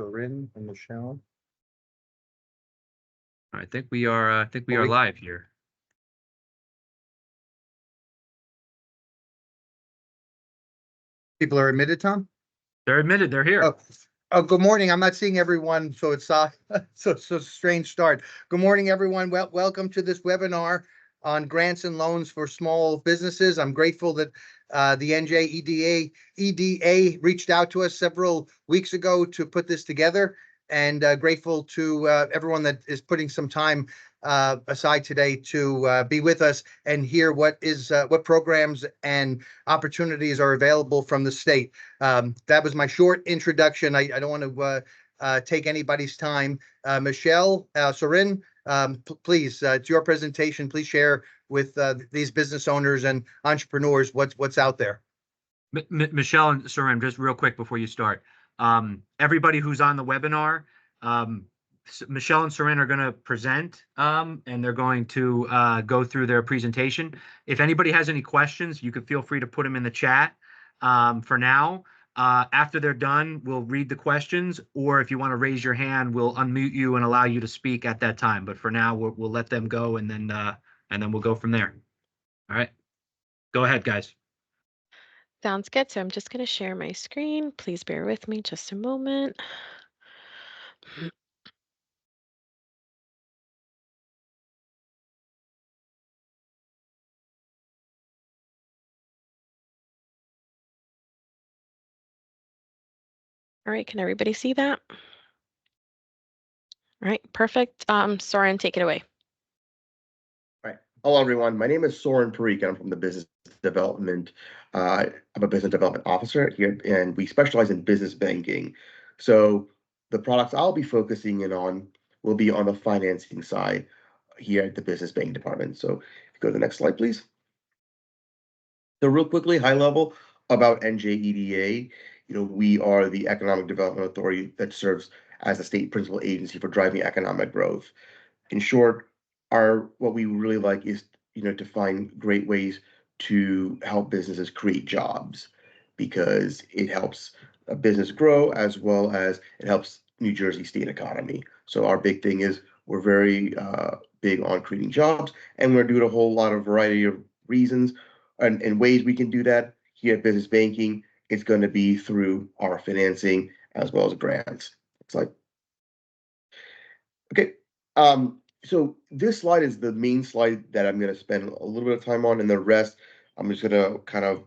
Corinne and Michelle. I think we are live here. People are admitted, Tom? They're admitted. They're here. Oh, good morning. I'm not seeing everyone, so it's so strange start. Good morning, everyone. Welcome to this webinar on grants and loans for small businesses. I'm grateful that the NJEDA reached out to us several weeks ago to put this together, and grateful to everyone that is putting some time aside today to be with us and hear what programs and opportunities are available from the state. That was my short introduction. I don't want to take anybody's time. Michelle, Sorin, please, it's your presentation. Please share with these business owners and entrepreneurs what's out there. Michelle and Sorin, just real quick before you start. Everybody who's on the webinar, Michelle and Sorin are going to present, and they're going to go through their presentation. If anybody has any questions, you can feel free to put them in the chat for now. After they're done, we'll read the questions, or if you want to raise your hand, we'll unmute you and allow you to speak at that time. But for now, we'll let them go, and then we'll go from there. All right, go ahead, guys. Sounds good. So I'm just going to share my screen. Please bear with me just a moment. All right, can everybody see that? All right, perfect. Soren, take it away. Right. Hello, everyone. My name is Soren Parikh, and I'm from the business development. I'm a business development officer here, and we specialize in business banking. So the products I'll be focusing in on will be on the financing side here at the business banking department. So if you go to the next slide, please. So real quickly, high level about NJEDA. We are the economic development authority that serves as a state principal agency for driving economic growth. In short, what we really like is to find great ways to help businesses create jobs, because it helps a business grow as well as it helps New Jersey state economy. So our big thing is we're very big on creating jobs, and we're doing a whole lot of variety of reasons and ways we can do that here at business banking. It's going to be through our financing as well as grants. Next slide. Okay. So this slide is the main slide that I'm going to spend a little bit of time on, and the rest I'm just going to kind of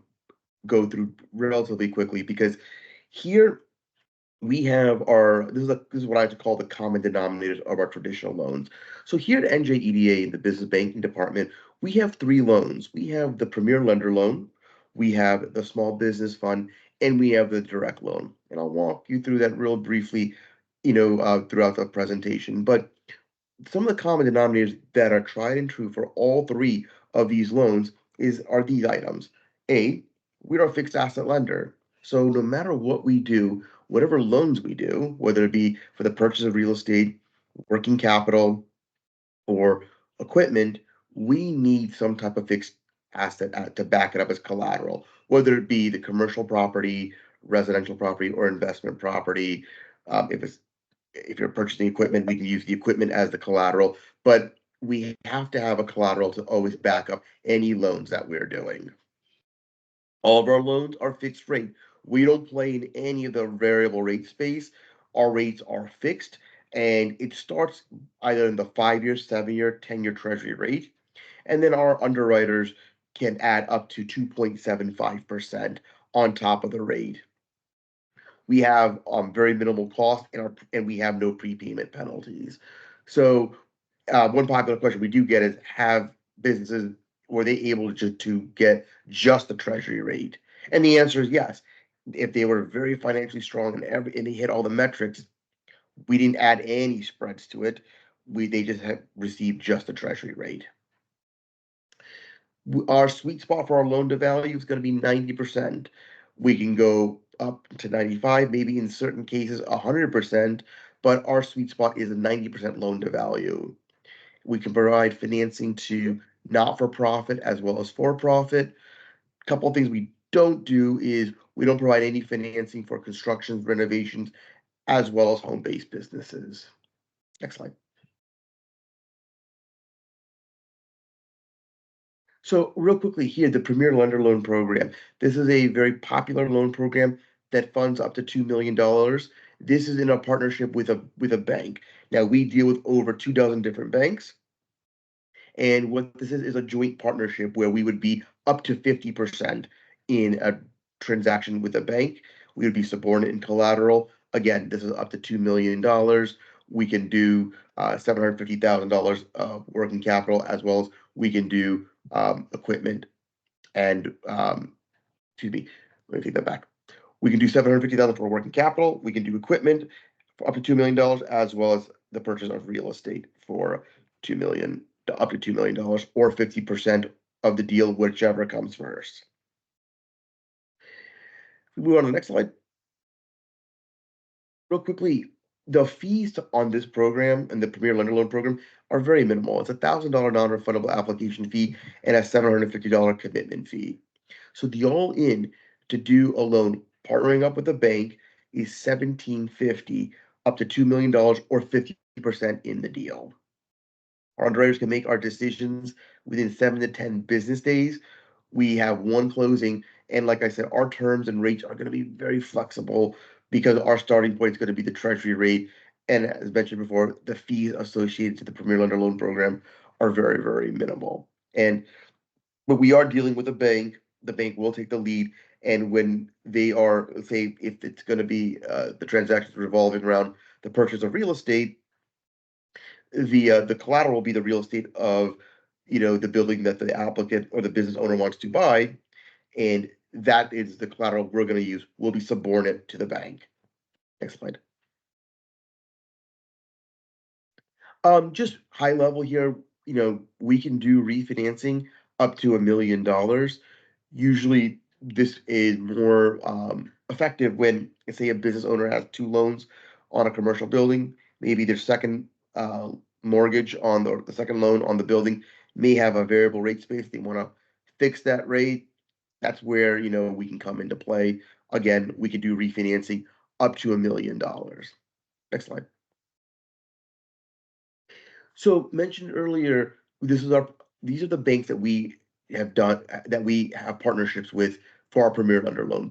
go through relatively quickly, because here we have this is what I like to call the common denominators of our traditional loans. So here at NJEDA in the business banking department, we have 3 loans. We have the Premier Lender Loan, we have the Small Business Fund, and we have the Direct Loan. And I'll walk you through that real briefly, throughout the presentation. But some of the common denominators that are tried and true for all 3 of these loans are these items. A, we're a fixed asset lender. So no matter what we do, whatever loans we do, whether it be for the purchase of real estate, working capital, or equipment, we need some type of fixed asset to back it up as collateral, whether it be the commercial property, residential property, or investment property. If you're purchasing equipment, we can use the equipment as the collateral, but we have to have a collateral to always back up any loans that we're doing. All of our loans are fixed rate. We don't play in any of the variable rate space. Our rates are fixed, and it starts either in the 5-year, 7-year, 10-year treasury rate. And then our underwriters can add up to 2.75% on top of the rate. We have very minimal cost, and we have no prepayment penalties. So one popular question we do get is, have businesses, were they able to get just the treasury rate? And the answer is yes. If they were very financially strong and they hit all the metrics, we didn't add any spreads to it. They just have received just the treasury rate. Our sweet spot for our loan to value is going to be 90%. We can go up to 95, maybe in certain cases 100%, but our sweet spot is a 90% loan to value. We can provide financing to not-for-profit as well as for-profit. A couple of things we don't do is we don't provide any financing for constructions, renovations, as well as home-based businesses. Next slide. So real quickly here, the Premier Lender Loan Program. This is a very popular loan program that funds up to $2 million. This is in a partnership with a bank. Now we deal with over 24 different banks. And what this is a joint partnership where we would be up to 50% in a transaction with a bank. We would be subordinate in collateral. Again, this is up to $2 million. We can do $750,000 of working capital, as well as we can do equipment and excuse me, let me take that back. We can do $750,000 for working capital. We can do equipment for up to $2 million, as well as the purchase of real estate for $2 million, up to $2 million, or 50% of the deal, whichever comes first. We move on to the next slide. Real quickly, the fees on this program and the Premier Lender Loan Program are very minimal. It's a $1,000 non-refundable application fee and a $750 commitment fee. So the all-in to do a loan partnering up with a bank is $1,750 up to $2 million, or 50% in the deal. Our underwriters can make our decisions within 7 to 10 business days. We have one closing, and like I said, our terms and rates are going to be very flexible because our starting point is going to be the treasury rate. And as mentioned before, the fees associated to the Premier Lender Loan Program are very, very minimal. But we are dealing with a bank. The bank will take the lead. And when they are, say, if it's going to be the transactions revolving around the purchase of real estate, the collateral will be the real estate of, the building that the applicant or the business owner wants to buy, and that is the collateral we're going to use. Will be subordinate to the bank. Next slide. Just high level here, we can do refinancing up to $1 million. Usually, this is more effective when, say, a business owner has 2 loans on a commercial building. Maybe their second mortgage on the second loan on the building may have a variable rate space. They want to fix that rate. That's where, we can come into play. Again, we can do refinancing up to $1 million. Next slide. So mentioned earlier, these are the banks that we have partnerships with for our Premier Lender Loan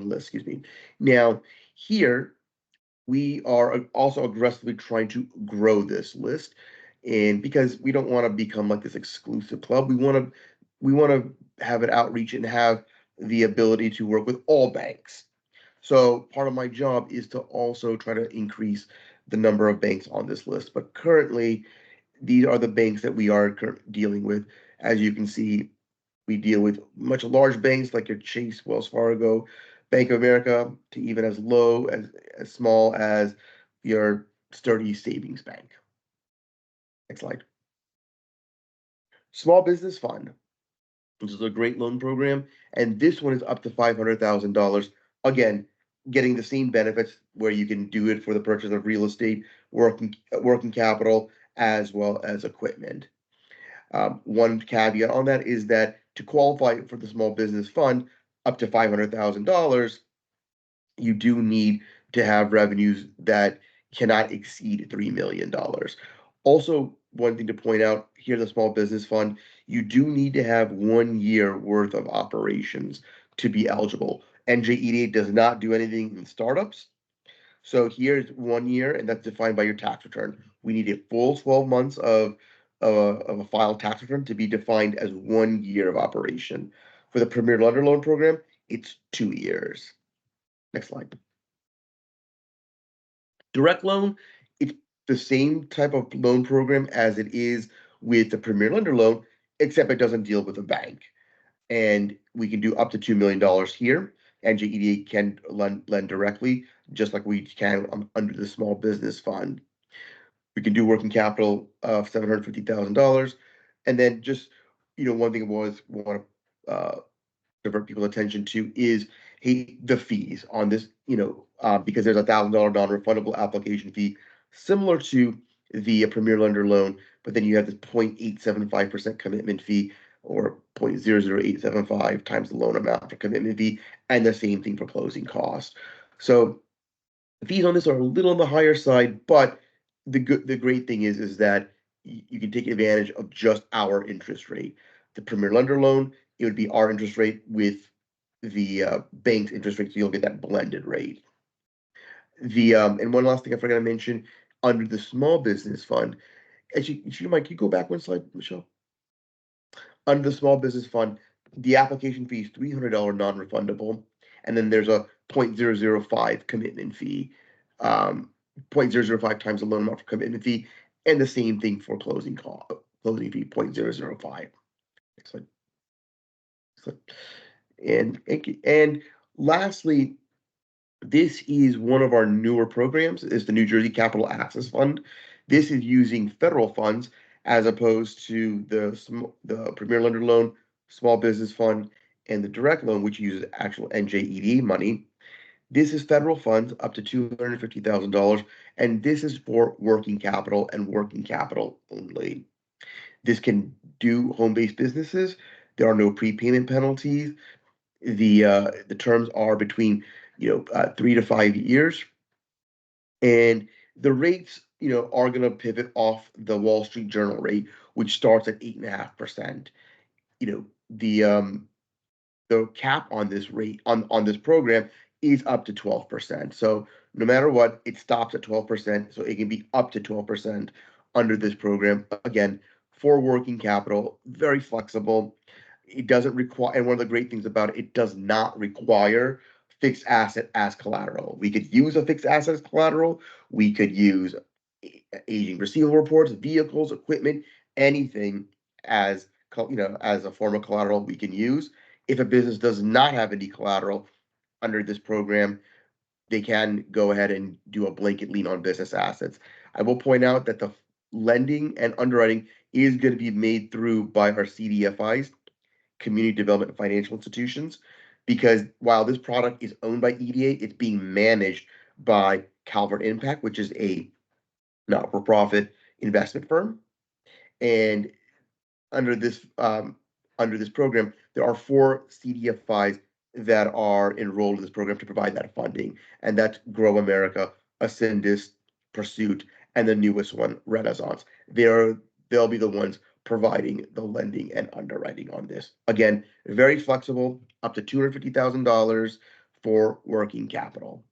list, excuse me. Now, here we are also aggressively trying to grow this list, and because we don't want to become like this exclusive club, we want to have an outreach and have the ability to work with all banks. So part of my job is to also try to increase the number of banks on this list. But currently, these are the banks that we are dealing with. As you can see, we deal with much large banks like your Chase, Wells Fargo, Bank of America, to even as low as small as your Sturdy Savings Bank. Next slide. Small Business Fund. This is a great loan program, and this one is up to $500,000. Again, getting the same benefits where you can do it for the purchase of real estate, working capital, as well as equipment. One caveat on that is that to qualify for the Small Business Fund up to $500,000, you do need to have revenues that cannot exceed $3 million. Also, one thing to point out here, the Small Business Fund, you do need to have 1 year worth of operations to be eligible. NJEDA does not do anything in startups. So here's 1 year, and that's defined by your tax return. We need a full 12 months of a filed tax return to be defined as 1 year of operation. For the Premier Lender Loan Program, it's 2 years. Next slide. Direct loan, it's the same type of loan program as it is with the Premier Lender Loan, except it doesn't deal with a bank. And we can do up to $2 million here. NJEDA can lend directly, just like we can under the Small Business Fund. We can do working capital of $750,000. And then just, one thing I want to divert people's attention to is the fees on this, because there's a $1,000 non-refundable application fee similar to the Premier Lender Loan, but then you have this 0.875% commitment fee, or 0.00875 times the loan amount for commitment fee, and the same thing for closing costs. So The fees on this are a little on the higher side, but the great thing is that you can take advantage of just our interest rate. The Premier Lender loan, it would be our interest rate with the bank's interest rate, so you'll get that blended rate. And one last thing I forgot to mention, under the small business fund, Mike, can you go back one slide, Michelle? Under the small business fund, the application fee is $300 non-refundable, and then there's a 0.005 commitment fee, 0.005 times the loan amount for commitment fee, and the same thing for closing fee, 0.005. Excellent. Excellent. And lastly, this is one of our newer programs, is the New Jersey Capital Access Fund. This is using federal funds as opposed to the Premier Lender Loan, Small Business Fund, and the direct loan, which uses actual NJEDA money. This is federal funds up to $250,000, and this is for working capital and working capital only. This can do home-based businesses. There are no prepayment penalties. The terms are between 3 to 5 years, and the rates are going to pivot off the Wall Street Journal rate, which starts at 8.5%. The cap on this rate on this program is up to 12%. So no matter what, it stops at 12%. So it can be up to 12% under this program. Again, for working capital, very flexible. It doesn't require, and one of the great things about it does not require fixed asset as collateral. We could use a fixed asset as collateral. We could use aging receivable reports, vehicles, equipment, anything as as a form of collateral we can use. If a business does not have any collateral under this program, they can go ahead and do a blanket lien on business assets. I will point out that the lending and underwriting is going to be made through by our CDFIs, Community Development and Financial Institutions, because while this product is owned by EDA, it's being managed by Calvert Impact, which is a not-for-profit investment firm. And under this program, there are 4 CDFIs that are enrolled in this program to provide that funding, and that's Grow America, Ascendus, Pursuit, and the newest one, Renaissance. They'll be the ones providing the lending and underwriting on this. Again, very flexible, up to $250,000 for working capital.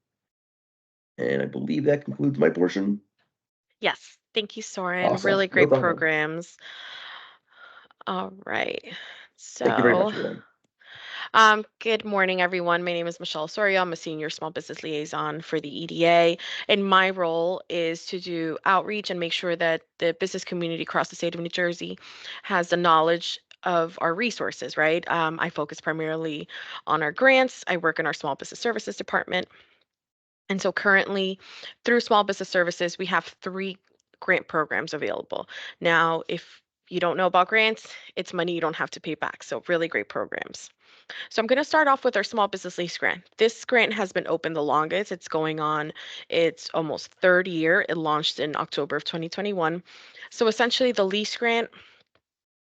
And I believe that concludes my portion. Yes, thank you, Soren. Awesome. Really No great problem. programs. All right. Thank you very much, So, everyone. good morning, everyone. My name is Michelle Soria. I'm a senior small business liaison for the EDA, and my role is to do outreach and make sure that the business community across the state of New Jersey has the knowledge of our resources, right? I focus primarily on our grants. I work in our small business services department. And so currently, through Small Business Services, we have 3 grant programs available. Now, if you don't know about grants, it's money you don't have to pay back. So really great programs. So I'm going to start off with our Small Business Lease Grant. This grant has been open the longest. It's going on its almost 3rd year. It launched in October of 2021. So essentially, the lease grant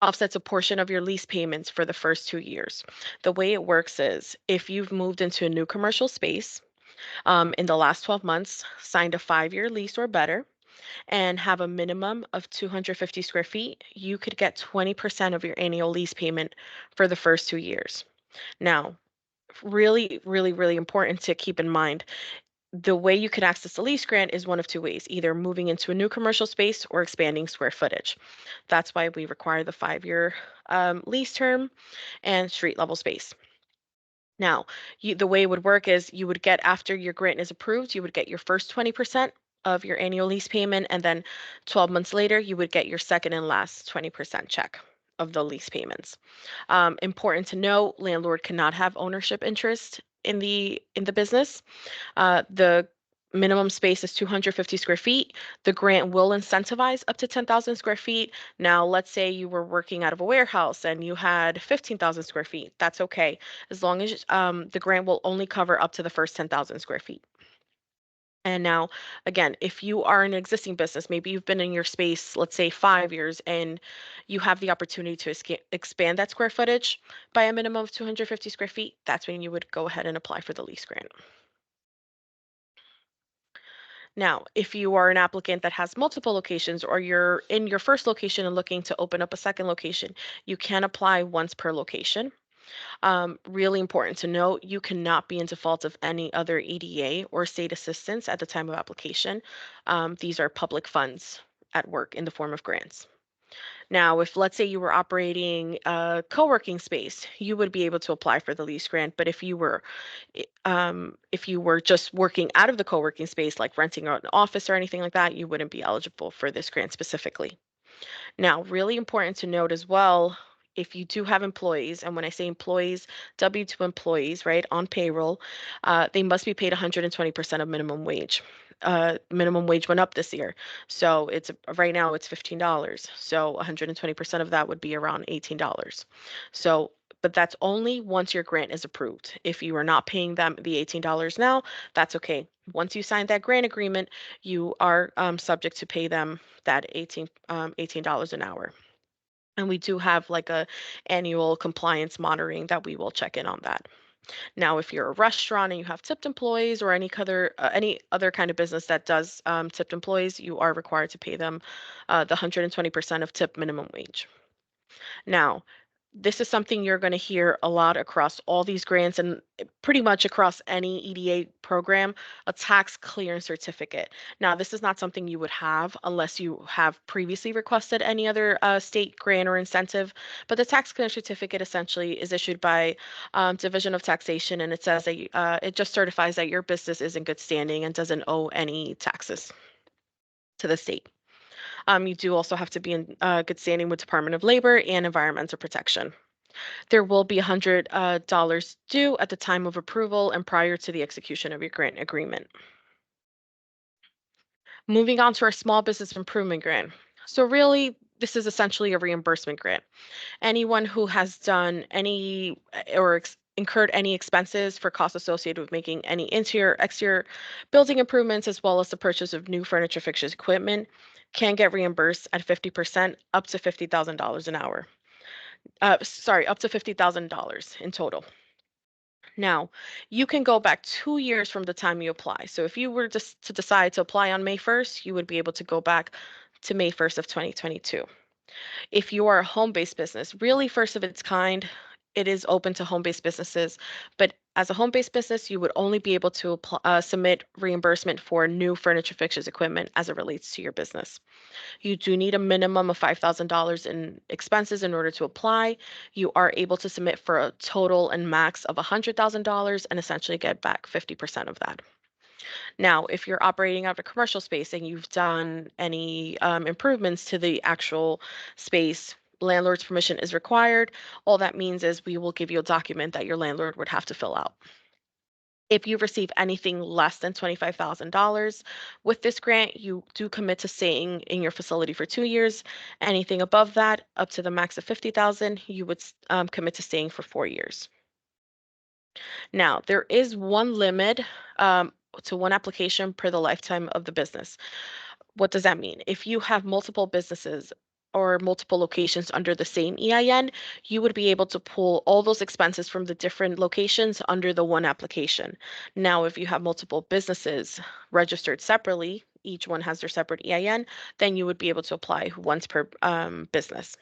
offsets a portion of your lease payments for the first 2 years. The way it works is if you've moved into a new commercial space, in the last 12 months, signed a 5-year lease or better, and have a minimum of 250 square feet, you could get 20% of your annual lease payment for the first 2 years. Now, really, really, really important to keep in mind, the way you can access the lease grant is one of 2 ways, either moving into a new commercial space or expanding square footage. That's why we require the 5-year lease term and street level space. Now, the way it would work is you would get, after your grant is approved, you would get your first 20% of your annual lease payment, and then 12 months later, you would get your second and last 20% check of the lease payments. Important to note, landlord cannot have ownership interest in the business. The minimum space is 250 square feet. The grant will incentivize up to 10,000 square feet. Now, let's say you were working out of a warehouse and you had 15,000 square feet. That's okay, as long as the grant will only cover up to the first 10,000 square feet. And now, again, if you are an existing business, maybe you've been in your space, let's say 5 years, and you have the opportunity to expand that square footage by a minimum of 250 square feet, that's when you would go ahead and apply for the lease grant. Now, if you are an applicant that has multiple locations or you're in your first location and looking to open up a second location, you can apply once per location. Really important to note, you cannot be in default of any other EDA or state assistance at the time of application. These are public funds at work in the form of grants. Now, if let's say you were operating a co-working space, you would be able to apply for the lease grant. But if you were just working out of the co-working space, like renting out an office or anything like that, you wouldn't be eligible for this grant specifically. Now, really important to note as well, if you do have employees, and when I say employees, W-2 employees, right, on payroll, they must be paid 120% of minimum wage. Minimum wage went up this year, so it's right now it's $15. So 120% of that would be around $18. So, but that's only once your grant is approved. If you are not paying them the $18 now, that's okay. Once you sign that grant agreement, you are subject to pay them that $18 an hour. And we do have like a annual compliance monitoring that we will check in on that. Now, if you're a restaurant and you have tipped employees or any other kind of business that does tipped employees, you are required to pay them the 120% of tip minimum wage. Now, this is something you're going to hear a lot across all these grants and pretty much across any EDA program, a tax clearance certificate. Now, this is not something you would have unless you have previously requested any other state grant or incentive, but the tax clearance certificate essentially is issued by Division of Taxation, and it says that it just certifies that your business is in good standing and doesn't owe any taxes to the state. You do also have to be in good standing with Department of Labor and Environmental Protection. There will be $100 due at the time of approval and prior to the execution of your grant agreement. Moving on to our Small Business Improvement Grant. So really, this is essentially a reimbursement grant. Anyone who has done any or incurred any expenses for costs associated with making any interior, exterior building improvements, as well as the purchase of new furniture, fixtures, equipment, can get reimbursed at 50% up to $50,000 an hour. Up to $50,000 in total. Now, you can go back 2 years from the time you apply. So if you were just to decide to apply on May 1st, you would be able to go back to May 1st of 2022. If you are a home-based business, really first of its kind, it is open to home-based businesses, but as a home-based business, you would only be able to submit reimbursement for new furniture, fixtures, equipment as it relates to your business. You do need a minimum of $5,000 in expenses in order to apply. You are able to submit for a total and max of $100,000 and essentially get back 50% of that. Now, if you're operating out of a commercial space and you've done any improvements to the actual space, landlord's permission is required. All that means is we will give you a document that your landlord would have to fill out. If you receive anything less than $25,000 with this grant, you do commit to staying in your facility for 2 years. Anything above that, up to the max of $50,000, you would commit to staying for 4 years. Now, there is one limit to one application per the lifetime of the business. What does that mean? If you have multiple businesses or multiple locations under the same EIN, you would be able to pull all those expenses from the different locations under the one application. Now, if you have multiple businesses registered separately, each one has their separate EIN, then you would be able to apply once per business.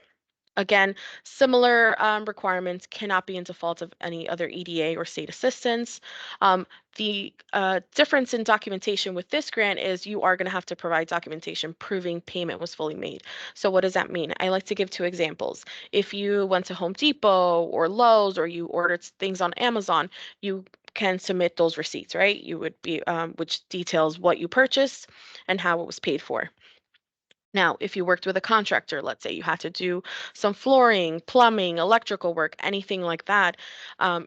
Again, similar requirements, cannot be in default of any other EDA or state assistance. The difference in documentation with this grant is you are going to have to provide documentation proving payment was fully made. So what does that mean? I like to give 2 examples. If you went to Home Depot or Lowe's or you ordered things on Amazon, you can submit those receipts, right? You would be, which details what you purchased and how it was paid for. Now, if you worked with a contractor, let's say you had to do some flooring, plumbing, electrical work, anything like that,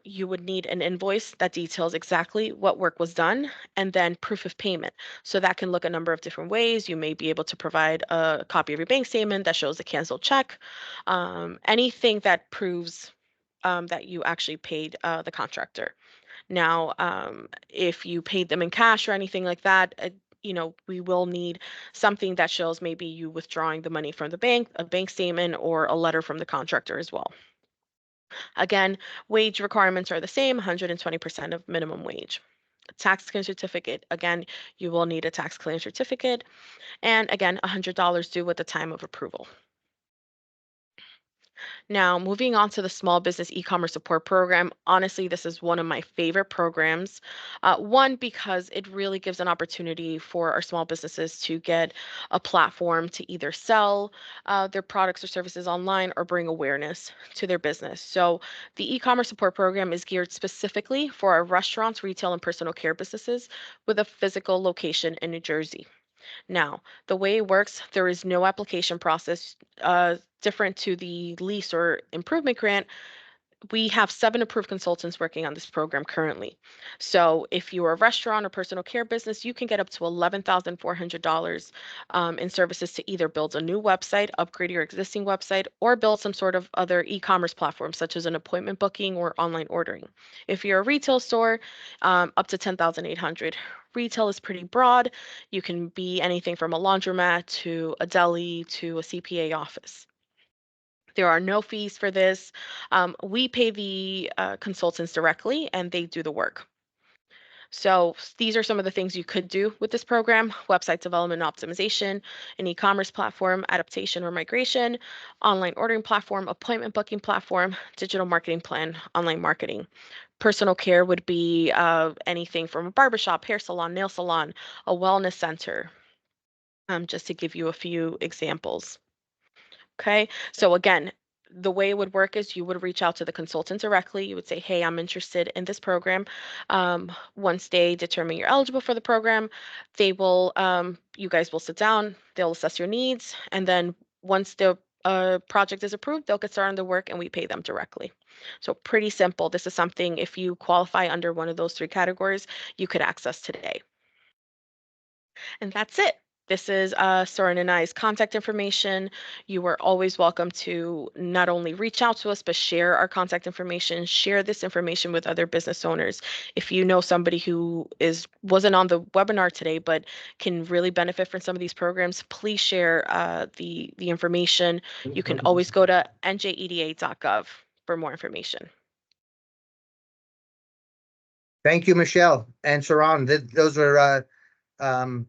you would need an invoice that details exactly what work was done and then proof of payment. So that can look a number of different ways. You may be able to provide a copy of your bank statement that shows the canceled check, anything that proves that you actually paid the contractor. Now, if you paid them in cash or anything like that, we will need something that shows maybe you withdrawing the money from the bank, a bank statement, or a letter from the contractor as well. Again, wage requirements are the same, 120% of minimum wage. Tax clearing certificate. Again, you will need a tax clearing certificate. And again, $100 due at the time of approval. Now, moving on to the Small Business E-commerce Support Program. Honestly, this is one of my favorite programs. One, because it really gives an opportunity for our small businesses to get a platform to either sell their products or services online or bring awareness to their business. So the E-commerce Support Program is geared specifically for our restaurants, retail, and personal care businesses with a physical location in New Jersey. Now, the way it works, there is no application process different to the lease or improvement grant. We have 7 approved consultants working on this program currently. So if you're a restaurant or personal care business, you can get up to $11,400 in services to either build a new website, upgrade your existing website, or build some sort of other e-commerce platform, such as an appointment booking or online ordering. If you're a retail store, up to $10,800. Retail is pretty broad. You can be anything from a laundromat to a deli to a CPA office. There are no fees for this. We pay the consultants directly and they do the work. So these are some of the things you could do with this program: website development and optimization, an e-commerce platform, adaptation or migration, online ordering platform, appointment booking platform, digital marketing plan, online marketing. Personal care would be anything from a barbershop, hair salon, nail salon, a wellness center, just to give you a few examples. Okay, so again, the way it would work is you would reach out to the consultant directly. You would say, hey, I'm interested in this program. Once they determine you're eligible for the program, they will, you guys will sit down, they'll assess your needs, and then once the project is approved, they'll get started on the work and we pay them directly. So pretty simple. This is something, if you qualify under one of those 3 categories, you could access today. And that's it. This is Soren and I's contact information. You are always welcome to not only reach out to us, but share our contact information, share this information with other business owners. If you know somebody who wasn't on the webinar today, but can really benefit from some of these programs, please share the information. You can always go to njeda.gov for more information. Thank you, Michelle and Saran. Those are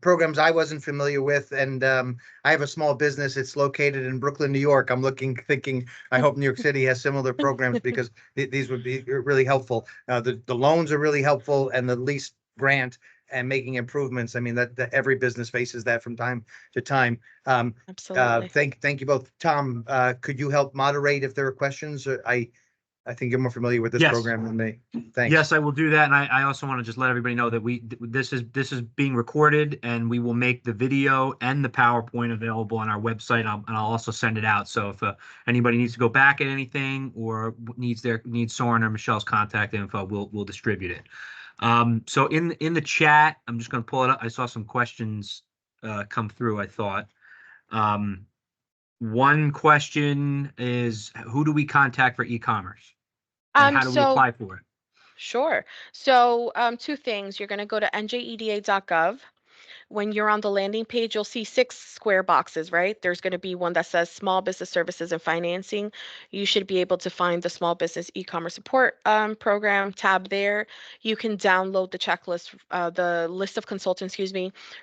programs I wasn't familiar with, and I have a small business. It's located in Brooklyn, New York. I'm thinking, I hope New York City has similar programs because these would be really helpful. The loans are really helpful, and the lease grant and making improvements. I mean, that every business faces that from time to time. Absolutely. Thank you both. Tom, could you help moderate if there are questions? I think you're more familiar with this Yes. program than me. Thanks. Yes, I will do that. And I also want to just let everybody know that this is being recorded, and we will make the video and the PowerPoint available on our website. And I'll also send it out. So if anybody needs to go back at anything or needs Soren or Michelle's contact info, we'll distribute it. So in the chat, I'm just going to pull it up. I saw some questions come through, I thought. One question is, who do we contact for e-commerce? And how do we apply for it? Sure. So 2 things. You're going to go to njeda.gov. When you're on the landing page, you'll see 6 square boxes, right? There's going to be one that says Small Business Services and Financing. You should be able to find the Small Business E-commerce Support Program tab there. You can download the checklist, the list of consultants,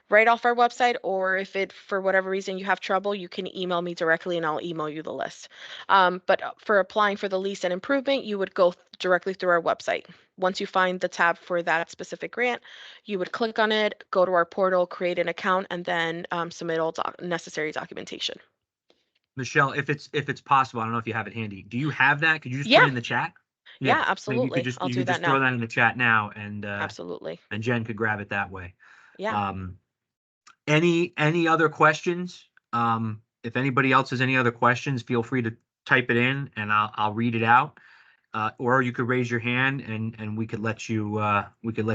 right off our website, or if for whatever reason you have trouble, you can email me directly and I'll email you the list. But for applying for the lease and improvement, you would go directly through our website. Once you find the tab for that specific grant, you would click on it, go to our portal, create an account, and then submit all necessary documentation. Michelle, if it's possible, I don't know if you have it handy. Do you have that? Could you just put it in the chat? Yeah, absolutely. Maybe you I'll could do that just now. throw that in the chat now, and Absolutely. and Jen could grab it that way. Yeah. Any other questions? If anybody else has any other questions, feel free to type it in, and I'll read it out. Or you could raise your hand, and we could let you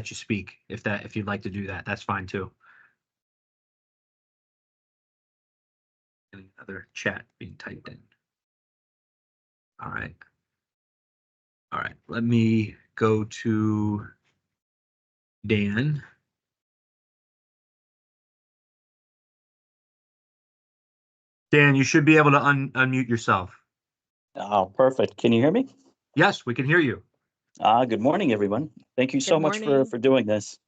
speak if you'd like to do that. That's fine too. Any other chat being typed in? All right. Let me go to Dan. Dan, you should be able to unmute yourself. Oh, perfect. Can you hear me? Yes, we can hear you. Good morning, everyone. Thank you so much for doing this.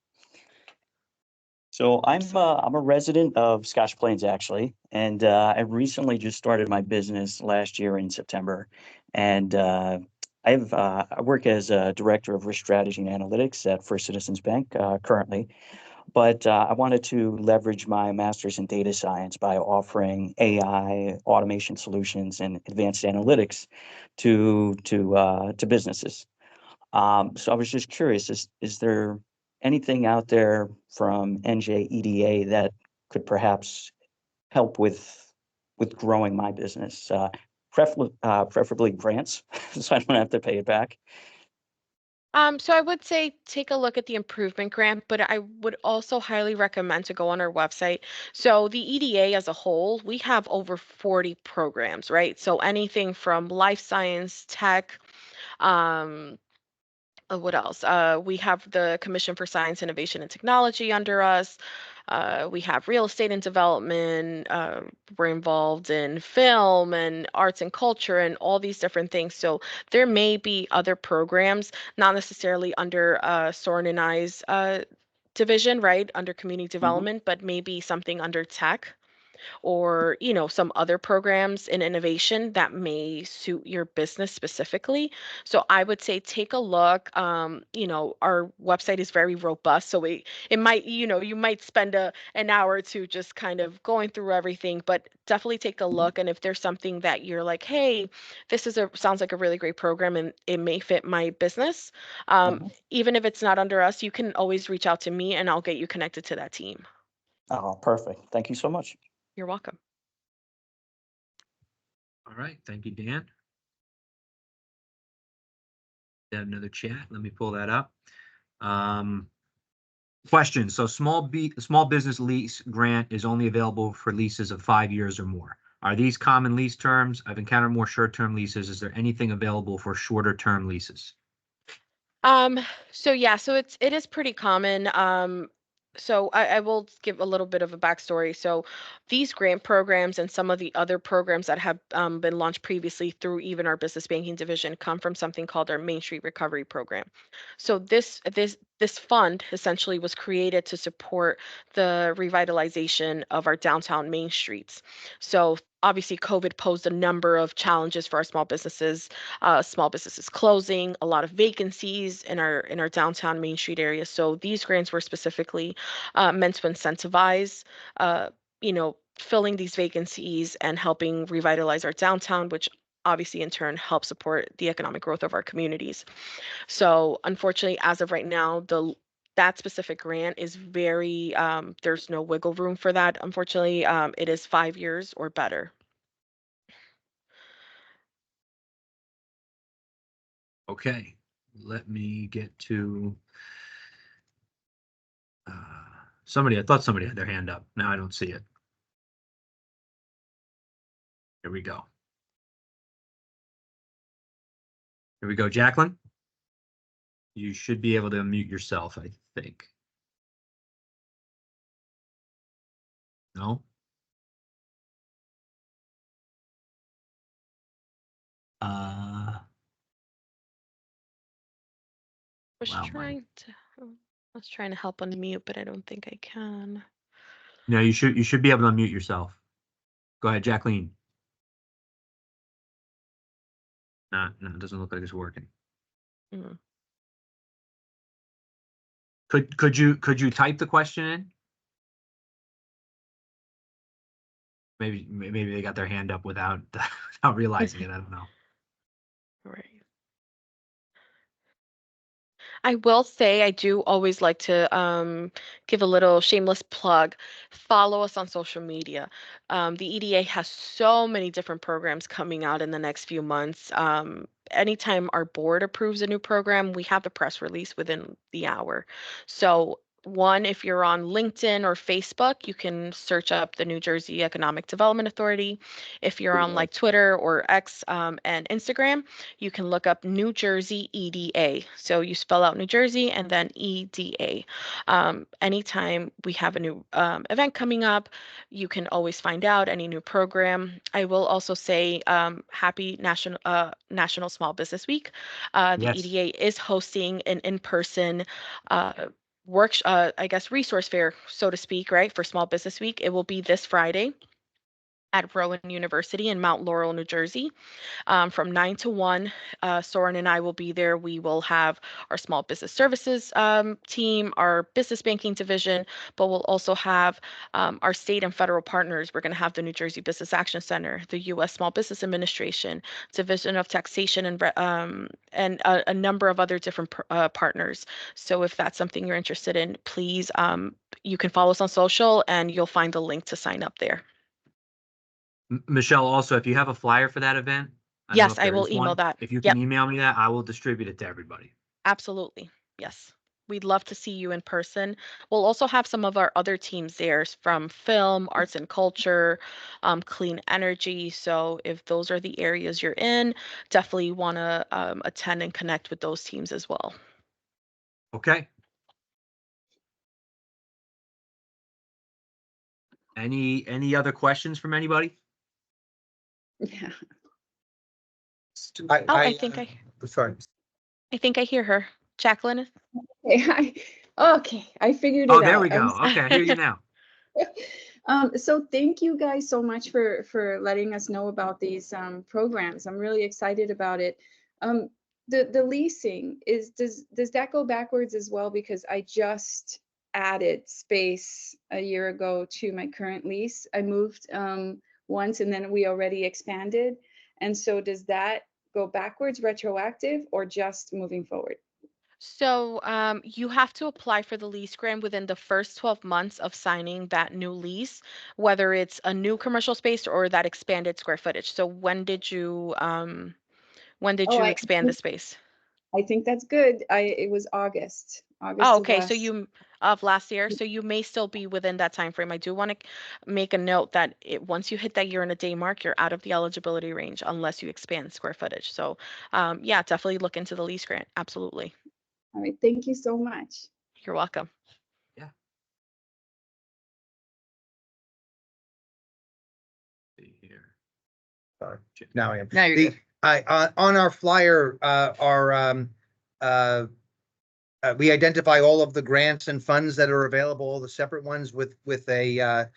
So I'm a resident of Scotch Plains actually, and I recently just started my business last year in September, and I work as a director of risk strategy and analytics at First Citizens Bank currently. But I wanted to leverage my master's in data science by offering AI, automation solutions, and advanced analytics to businesses. So I was just curious, is there anything out there from NJEDA that could perhaps help with growing my business? Preferably grants, so I don't have to pay it back. So I would say take a look at the improvement grant, but I would also highly recommend to go on our website. So the EDA as a whole, we have over 40 programs, right? So anything from life science, tech, um, what else? We have the Commission for Science, Innovation, and Technology under us. We have real estate and development. We're involved in film and arts and culture and all these different things. So there may be other programs, not necessarily under Soren and I's division, right, under community Mhm. development, but maybe something under tech or some other programs in innovation that may suit your business specifically. So I would say take a look. Our website is very robust, so it might, you might spend an hour or two just kind of going through everything, but definitely take a look. And if there's something that you're like, hey, this sounds like a really great program and it may fit my business, Mhm. even if it's not under us, you can always reach out to me and I'll get you connected to that team. Oh, perfect. Thank you so much. You're welcome. All right, thank you, Dan. Have another chat. Let me pull that up. Question. So small business lease grant is only available for leases of 5 years or more. Are these common lease terms? I've encountered more short-term leases. Is there anything available for shorter term leases? Um, so yeah, so it is pretty common. So I will give a little bit of a backstory. So these grant programs and some of the other programs that have been launched previously through even our business banking division come from something called our Main Street Recovery Program. So this fund essentially was created to support the revitalization of our downtown main streets. So obviously COVID posed a number of challenges for our small businesses closing, a lot of vacancies in our downtown Main Street area. So these grants were specifically meant to incentivize, filling these vacancies and helping revitalize our downtown, which obviously in turn helps support the economic growth of our communities. So unfortunately, as of right now, that specific grant is very there's no wiggle room for that. Unfortunately, it is 5 years or better. Okay, let me get to I thought somebody had their hand up. Now I don't see it. Here we go. Here we go, Jacqueline. You should be able to unmute yourself, I think. No? Was Wow, trying to I was trying to help unmute, but I don't think I can. no, you should be able to unmute yourself. Go ahead, Jacqueline. No, it doesn't look like it's working. Mm. Could you type the question in? Maybe they got their hand up without without realizing it. I don't know. Right. I will say I do always like to give a little shameless plug. Follow us on social media. The EDA has so many different programs coming out in the next few months. Anytime our board approves a new program, we have the press release within the hour. So one, if you're on LinkedIn or Facebook, you can search up the New Jersey Economic Development Authority. If you're on like Twitter or X and Instagram, you can look up New Jersey EDA. So you spell out New Jersey and then EDA. Anytime we have a new event coming up, you can always find out any new program. I will also say happy National Small Business Week. The Yes. EDA is hosting an in-person I guess resource fair, so to speak, right, for Small Business Week. It will be this Friday at Rowan University in Mount Laurel, New Jersey, from 9 to 1. Soren and I will be there. We will have our small business services team, our business banking division, but we'll also have our state and federal partners. We're going to have the New Jersey Business Action Center, the U.S. Small Business Administration, Division of Taxation, and a number of other different partners. So if that's something you're interested in, please, you can follow us on social and you'll find the link to sign up there. Michelle, also, if you have a flyer for that event, I don't know Yes, if I there will is email one. that. If you Yep. can email me that, I will distribute it to everybody. Absolutely. Yes. We'd love to see you in person. We'll also have some of our other teams there from film, arts and culture, clean energy. So if those are the areas you're in, definitely want to attend and connect with those teams as well. Okay. Any other questions from anybody? Yeah. Sorry. I think I hear her. Jacqueline? Okay, I figured it Oh, out. there we go. Okay, I hear you now. So thank you guys so much for letting us know about these programs. I'm really excited about it. The leasing does that go backwards as well? Because I just added space a year ago to my current lease. I moved once and then we already expanded. And so does that go backwards, retroactive, or just moving forward? So you have to apply for the lease grant within the first 12 months of signing that new lease, whether it's a new commercial space or that expanded square footage. So when did you expand the space? I think that's good. It was August Oh, of okay. So last. of last year. So you may still be within that time frame. I do want to make a note that once you hit that year and a day mark, you're out of the eligibility range unless you expand square footage. So yeah, definitely look into the lease grant. Absolutely. All right. Thank you so much. You're welcome. Yeah. See here. Sorry. Now I am. Now you're good. On our flyer, we identify all of the grants and funds that are available, all the separate ones with the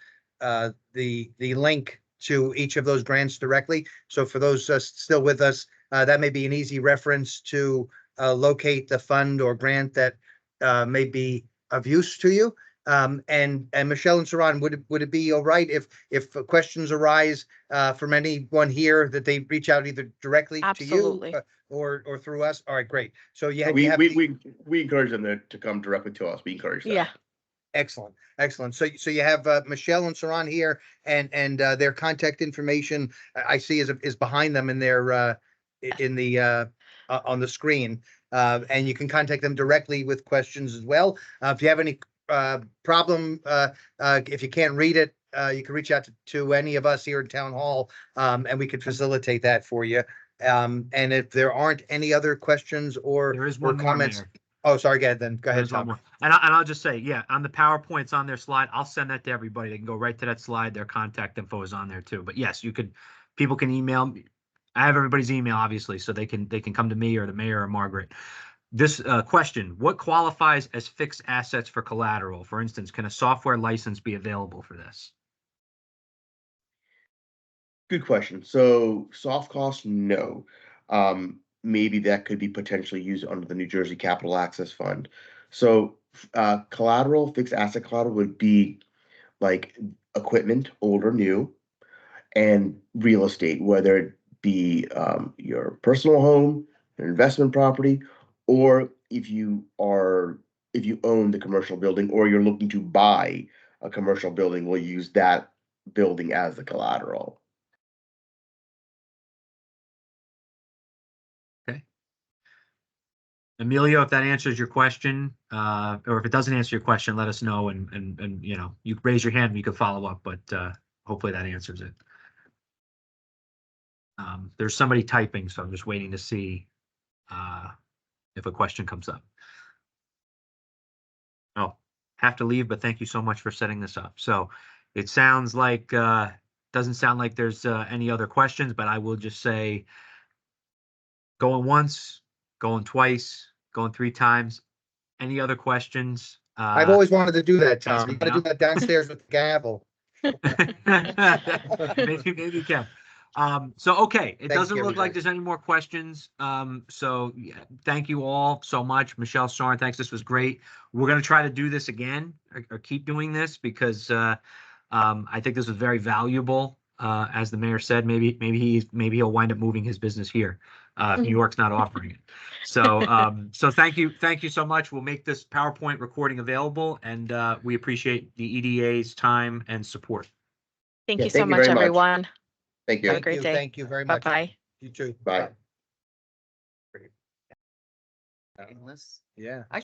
link to each of those grants directly. So for those still with us, that may be an easy reference to locate the fund or grant that may be of use to you. And Michelle and Saran, would it be all right if questions arise from anyone here that they reach out either directly to you Absolutely. or through us? All right, great. So yeah, We encourage them to come directly to us. We encourage that. Yeah. Excellent. So you have Michelle and Saran here, and their contact information I see is behind them in their in the on the screen, and you can contact them directly with questions as well. If you have any problem, if you can't read it, you can reach out to any of us here in Town Hall, and we could facilitate that for you. And if there aren't any other questions or There is one more, comments. Mayor. Oh, sorry, go ahead then. Go ahead, There's one Tom. more. And I'll just say, yeah, on the PowerPoints on their slide, I'll send that to everybody. They can go right to that slide. Their contact info is on there too. But yes, people can email me. I have everybody's email, obviously, so they can come to me or the mayor or Margaret. This question: what qualifies as fixed assets for collateral? For instance, can a software license be available for this? Good question. So soft costs, no. Maybe that could be potentially used under the New Jersey Capital Access Fund. So collateral, fixed asset collateral would be like equipment, old or new, and real estate, whether it be your personal home, your investment property, or if you own the commercial building or you're looking to buy a commercial building, we'll use that building as the collateral. Okay. Emilio, if that answers your question, or if it doesn't answer your question, let us know, and you raise your hand and you can follow up, but hopefully that answers it. There's somebody typing, so I'm just waiting to see if a question comes up. Oh, have to leave, but thank you so much for setting this up. So it sounds like, doesn't sound like there's any other questions, but I will just say, going once, going twice, going 3 times. Any other questions? I've always wanted to do that, Tom. You from gotta do now. that downstairs with the gavel. Maybe you can. So, okay, it Thank doesn't you, look like everybody. there's any more questions. So yeah, thank you all so much. Michelle, Soren, thanks. This was great. We're going to try to do this again or keep doing this because I think this was very valuable. As the mayor said, maybe he'll wind up moving his business here. If New York's not offering it. So thank you so much. We'll make this PowerPoint recording available, and we appreciate the EDA's time and support. Thank Yeah, you so thank you much, very much. everyone. Thank Have a you. Thank great you, day. thank you very much. Bye-bye. You too. Bye. Yeah.